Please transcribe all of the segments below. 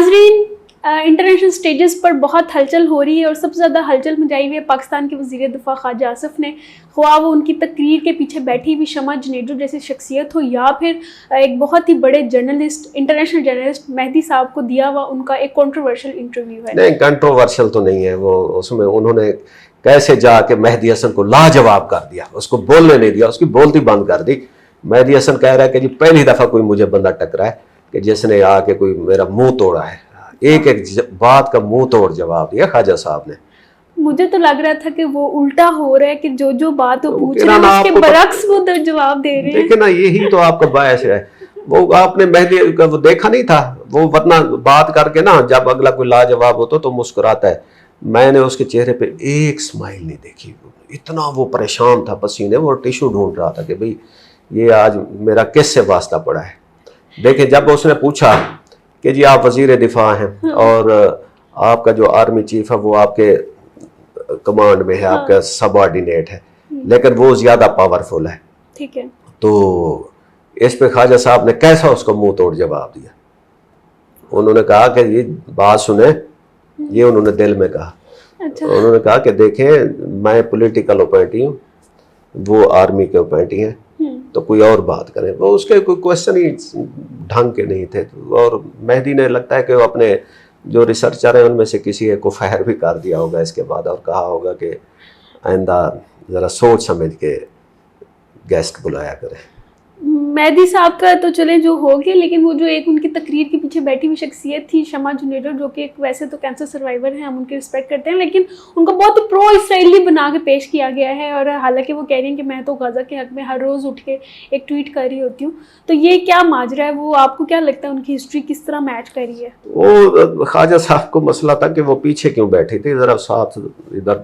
ناظرین international stages پر بہت ہلچل ہو رہی ہے اور سب سے زیادہ ہلچل مچائی ہوئی ہے پاکستان کے وزیر دفاع خواجہ آصف نے، خواہ وہ ان کی تقریر کے پیچھے بیٹھی ہوئی شمع جنیڈو جیسی شخصیت ہو یا پھر ایک بہت ہی بڑے جرنلسٹ انٹرنیشنل جرنلسٹ مہدی صاحب کو دیا ہوا ان کا ایک کنٹروورشل انٹرویو ہے۔ نہیں کنٹروورشل تو نہیں ہے وہ، اس میں انہوں نے کیسے جا کے مہدی حسن کو لاجواب کر دیا، اس کو بولنے نہیں دیا، اس کی بولتی بند کر دی۔ مہدی حسن کہہ رہا ہے کہ جی پہلی دفعہ کوئی مجھے بندہ ٹکرا ہے کہ جس نے آ کے کوئی میرا منہ توڑا ہے، ایک ایک بات کا منہ توڑ جواب دیا خواجہ صاحب نے۔ مجھے تو لگ رہا تھا کہ وہ الٹا ہو رہا ہے کہ جو بات وہ پوچھ رہے ہیں اس کے برعکس وہ جواب دے رہے ہیں۔ دیکھیں نا یہی تو آپ کا باعث ہے، وہ آپ نے مہدی کا وہ دیکھا نہیں تھا، وہ ورنہ بات کر کے نا جب اگلا کوئی لاجواب ہوتا تو مسکراتا ہے، میں نے اس کے چہرے پہ ایک سمائل نہیں دیکھی، اتنا وہ پریشان تھا پسینے، وہ ٹیشو ڈھونڈ رہا تھا کہ بھئی یہ آج میرا کس سے واسطہ پڑا ہے۔ دیکھیں جب اس نے پوچھا کہ جی آپ وزیر دفاع ہیں اور آپ کا جو آرمی چیف ہے وہ آپ کے کمانڈ میں ہے، آپ کا سب آرڈینیٹ ہے، لیکن وہ زیادہ پاورفل ہے، ٹھیک ہے، تو اس پہ خواجہ صاحب نے کیسا اس کو منہ توڑ جواب دیا۔ انہوں نے کہا کہ یہ بات سنیں، یہ انہوں نے دل میں کہا، انہوں نے کہا کہ دیکھیں میں پولیٹیکل اپوائنٹی ہوں، وہ آرمی کے اپوائنٹی ہیں، تو کوئی اور بات کریں۔ وہ اس کے کوئی کوشچن ہی ڈھنگ کے نہیں تھے، اور مہدی نے لگتا ہے کہ وہ اپنے جو ریسرچر ہیں ان میں سے کسی ایک کو فائر بھی کر دیا ہوگا اس کے بعد، اور کہا ہوگا کہ آئندہ ذرا سوچ سمجھ کے گیسٹ بلایا کریں۔ مہدی صاحب کا تو چلے جو ہو گیا، لیکن وہ جو ایک ان کی تقریر کے پیچھے بیٹھی ہوئی شخصیت تھی شمع جنیڈو، جو کہ ایک ویسے تو کینسر سروائیور ہیں، ہم ان کی رسپیکٹ کرتے ہیں، لیکن ان کو بہت پرو اسرائیلی بنا کے پیش کیا گیا ہے، اور حالانکہ وہ کہہ رہی ہیں کہ میں تو غزہ کے حق میں ہر روز اٹھ کے ایک ٹویٹ کر رہی ہوتی ہوں، تو یہ کیا ماجرا ہے؟ وہ آپ کو کیا لگتا ہے ان کی ہسٹری کس طرح میچ کر رہی ہے؟ وہ خواجہ صاحب کو مسئلہ تھا کہ وہ پیچھے کیوں بیٹھی تھی، ذرا ساتھ ادھر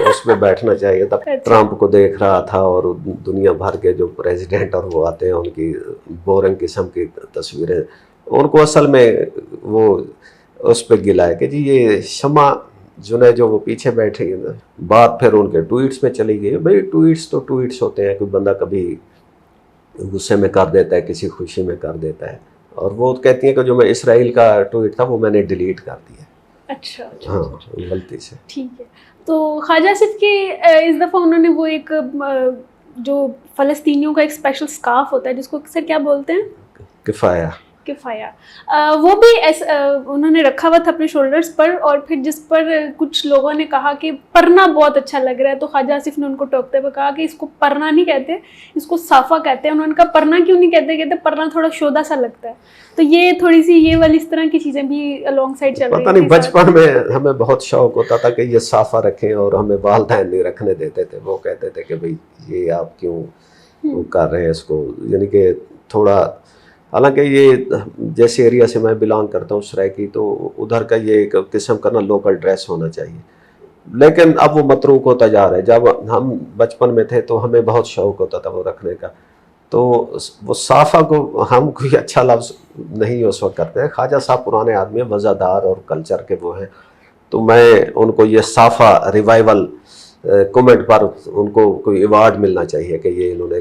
اس میں بیٹھنا چاہیے تھا۔ ٹرمپ کو دیکھ رہا تھا اور دنیا بھر کے جو پریزیڈنٹ اور وہ آتے ہیں ان کی بورنگ قسم کی تصویریں، ان کو اصل میں وہ اس پہ گلا ہے کہ جی یہ شمع جنید جو وہ پیچھے بیٹھے ہیں، بات پھر ان کے ٹویٹس میں چلی گئی۔ بھئی ٹویٹس تو ٹویٹس ہوتے ہیں، کوئی بندہ کبھی غصے میں کر دیتا ہے، کسی خوشی میں کر دیتا ہے، اور وہ کہتی ہیں کہ جو میں اسرائیل کا ٹویٹ تھا وہ میں نے ڈیلیٹ کر دیا۔ اچھا ہاں غلطی سے۔ ٹھیک ہے، تو خواجہ آصف کے اس دفعہ انہوں نے وہ ایک جو فلسطینیوں کا ایک اسپیشل اسکارف ہوتا ہے جس کو اکثر کیا بولتے ہیں، کفایہ، وہ بھی انہوں نے رکھا ہوا تھا اپنے شولڈرز پر، اور پھر جس پر کچھ لوگوں نے کہا کہ پرنا بہت اچھا لگ رہا ہے، تو خواجہ آصف نے ان کو ٹوکتے ہوئے کہا کہ اس کو پرنا نہیں کہتے، اس کو صافہ کہتے ہیں۔ انہوں نے کہا پرنا کیوں نہیں کہتے؟ کہتے پرنا تھوڑا شودا سا لگتا ہے۔ تو یہ تھوڑی سی یہ والی اس طرح کی چیزیں بھی الانگ سائڈ چل رہی ہیں۔ پتہ نہیں بچپن میں ہمیں بہت شوق ہوتا تھا کہ یہ صافہ رکھیں، اور ہمیں والدین نہیں رکھنے دیتے تھے، وہ کہتے تھے کہ بھئی یہ آپ کیوں کر رہے ہیں اس کو، یعنی کہ تھوڑا، حالانکہ یہ جیسے ایریا سے میں بلانگ کرتا ہوں سرائکی، تو ادھر کا یہ ایک قسم کا نا لوکل ڈریس ہونا چاہیے، لیکن اب وہ متروک ہوتا جا رہا ہے۔ جب ہم بچپن میں تھے تو ہمیں بہت شوق ہوتا تھا وہ رکھنے کا، تو وہ صافہ کو ہم کوئی اچھا لفظ نہیں اس وقت کرتے ہیں۔ خواجہ صاحب پرانے آدمی ہیں، وزادار اور کلچر کے وہ ہیں، تو میں ان کو یہ صافہ ریوائول کومنٹ پر ان کو کوئی ایوارڈ ملنا چاہیے کہ یہ انہوں نے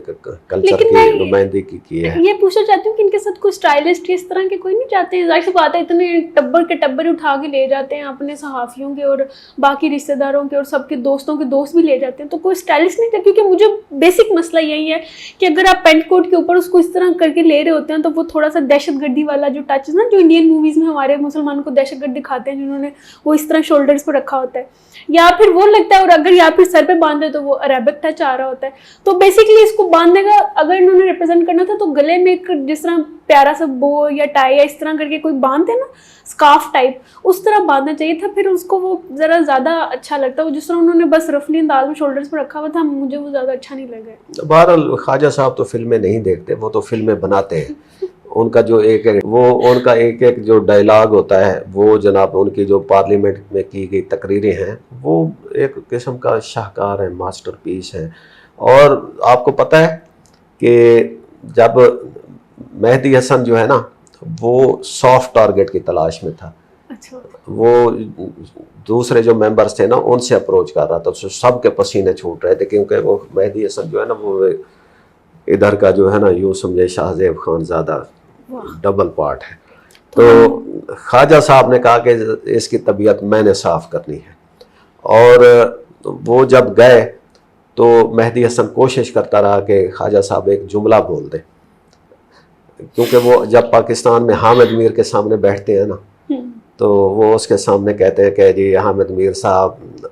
کلچر کی نمائندگی کی ہے۔ یہ پوچھنا چاہتی ہوں کہ ان کے ساتھ کوئی اسٹائلسٹ اس طرح کے کوئی نہیں چاہتے ہیں؟ ظاہر سی بات ہے اتنے ٹبر کے ٹبر اٹھا کے لے جاتے ہیں اپنے صحافیوں کے اور باقی رشتہ داروں کے اور سب کے دوستوں کے دوست بھی لے جاتے ہیں، تو کوئی اسٹائلسٹ نہیں تھا؟ کیونکہ مجھے بیسک مسئلہ یہی ہے کہ اگر آپ پینٹ کوٹ کے اوپر اس کو اس طرح کر کے لے رہے ہوتے ہیں تو وہ تھوڑا سا دہشت گردی والا جو ٹچ ہے نا، جو انڈین موویز میں ہمارے مسلمانوں کو دہشت گرد دکھاتے ہیں جنہوں نے وہ اس طرح شولڈرز پہ رکھا ہوتا ہے، یا پھر وہ لگتا ہے، اور اگر یا پھر سر پہ باندھے تو وہ عربک ٹچ آ رہا ہوتا ہے۔ تو بیسکلی اس کو باندھنے کا اگر انہوں نے ریپرزینٹ کرنا تھا تو گلے میں ایک جس طرح پیارا سا بو یا ٹائی یا اس طرح کر کے کوئی باندھتے نا اسکارف ٹائپ، اس طرح باندھنا چاہیے تھا، پھر اس کو وہ ذرا زیادہ اچھا لگتا۔ وہ جس طرح انہوں نے بس رفلی انداز میں شولڈرز پہ رکھا ہوا تھا، مجھے وہ زیادہ اچھا نہیں لگا۔ بہرحال خواجہ صاحب تو فلمیں نہیں دیکھتے، وہ تو فلمیں بناتے ہیں۔ ان کا جو ایک جو ڈائلاگ ہوتا ہے وہ جناب ان کی جو پارلیمنٹ میں کی گئی تقریریں ہیں وہ ایک قسم کا شاہکار ہے، ماسٹر پیس ہے۔ اور آپ کو پتہ ہے کہ جب مہدی حسن جو ہے نا وہ سافٹ ٹارگٹ کی تلاش میں تھا، وہ دوسرے جو ممبرز تھے نا ان سے اپروچ کر رہا تھا، سب کے پسینے چھوٹ رہے تھے، کیونکہ وہ مہدی حسن جو ہے نا وہ ادھر کا جو ہے نا یوں سمجھے شاہ زیب خان زادہ ڈبل پارٹ ہے، تو خواجہ صاحب نے کہا کہ اس کی طبیعت میں نے صاف کرنی ہے، اور وہ جب گئے تو مہدی حسن کوشش کرتا رہا کہ خواجہ صاحب ایک جملہ بول دیں، کیونکہ وہ جب پاکستان میں حامد میر کے سامنے بیٹھتے ہیں نا تو وہ اس کے سامنے کہتے ہیں کہ جی حامد میر صاحب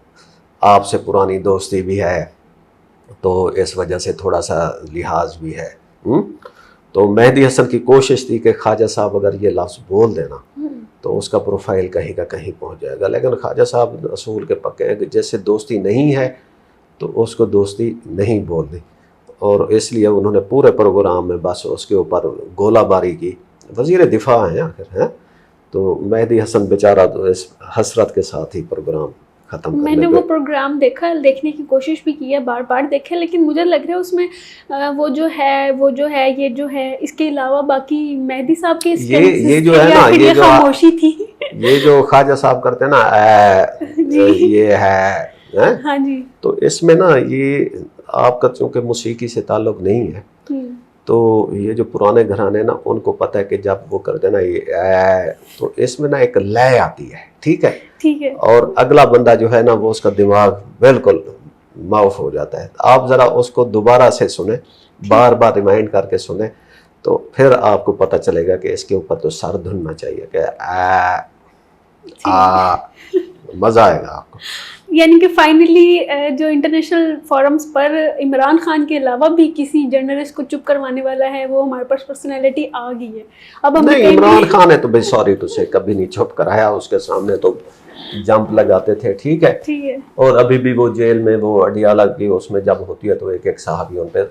آپ سے پرانی دوستی بھی ہے تو اس وجہ سے تھوڑا سا لحاظ بھی ہے۔ تو مہدی حسن کی کوشش تھی کہ خواجہ صاحب اگر یہ لفظ بول دینا تو اس کا پروفائل کہیں کا کہیں پہنچ جائے گا، لیکن خواجہ صاحب اصول کے پکے ہیں کہ جیسے دوستی نہیں ہے تو اس کو دوستی نہیں بولنی، اور اس لیے انہوں نے پورے پروگرام میں بس اس کے اوپر گولہ باری کی۔ وزیر دفاع ہیں آخر، ہیں تو مہدی حسن بیچارہ تو اس حسرت کے ساتھ ہی پروگرام ختم میں نے وہ پروگرام دیکھنے کی کوشش بھی کی ہے، بار بار دیکھا، لیکن مجھے لگ رہا ہے اس میں وہ جو ہے یہ جو ہے اس کے علاوہ باقی مہدی صاحب کے یہ جو ہے نا، یہ جو خاموشی تھی، یہ جو خواجہ صاحب کرتے ہیں نا یہ ہے، ہاں جی، تو اس میں نا یہ آپ کا چونکہ موسیقی سے تعلق نہیں ہے تو یہ جو پرانے گھرانے نا ان کو پتہ ہے کہ جب وہ کرتے ہیں نا یہ تو اس میں نا ایک لے آتی ہے، ٹھیک ہے، اور اگلا بندہ جو ہے نا وہ اس کا دماغ بالکل معاف ہو جاتا ہے۔ آپ ذرا اس کو دوبارہ سے سنیں، بار بار ریمائنڈ کر کے سنیں تو پھر آپ کو پتہ چلے گا کہ اس کے اوپر تو سر دھننا چاہیے کہ مزہ آئے گا آپ کو۔ یعنی کہ فائنلی جو انٹرنیشنل فورمز پر عمران خان کے علاوہ بھی کسی جرنلسٹ کو چپ کروانے والا ہے وہ ہمارے پاس پرسنالٹی آ گئی ہے۔ اب ہم نہیں، عمران خان ہے تو بھائی سوری تو سے کبھی نہیں چپ کرایا، اس کے سامنے تو جمپ لگاتے تھے، ٹھیک ہے، اور ابھی بھی وہ جیل میں وہ اڈیالہ کی اس میں جب ہوتی ہے تو ایک ایک صحافیوں پہ،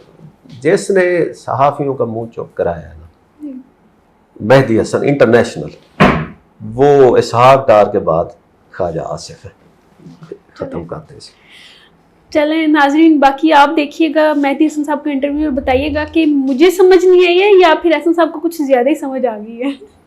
جس نے صحافیوں کا منہ چپ کرایا ہے نا مہدی حسن انٹرنیشنل، وہ اسحاق ڈار کے بعد خواجہ آصف ہے۔ ختم کرتے ہیں۔ چلیں ناظرین، باقی آپ دیکھیے گا مہدی حسن صاحب کا انٹرویو اور بتائیے گا کہ مجھے سمجھ نہیں آئی ہے یا پھر حسن صاحب کو کچھ زیادہ ہی سمجھ آ گئی ہے۔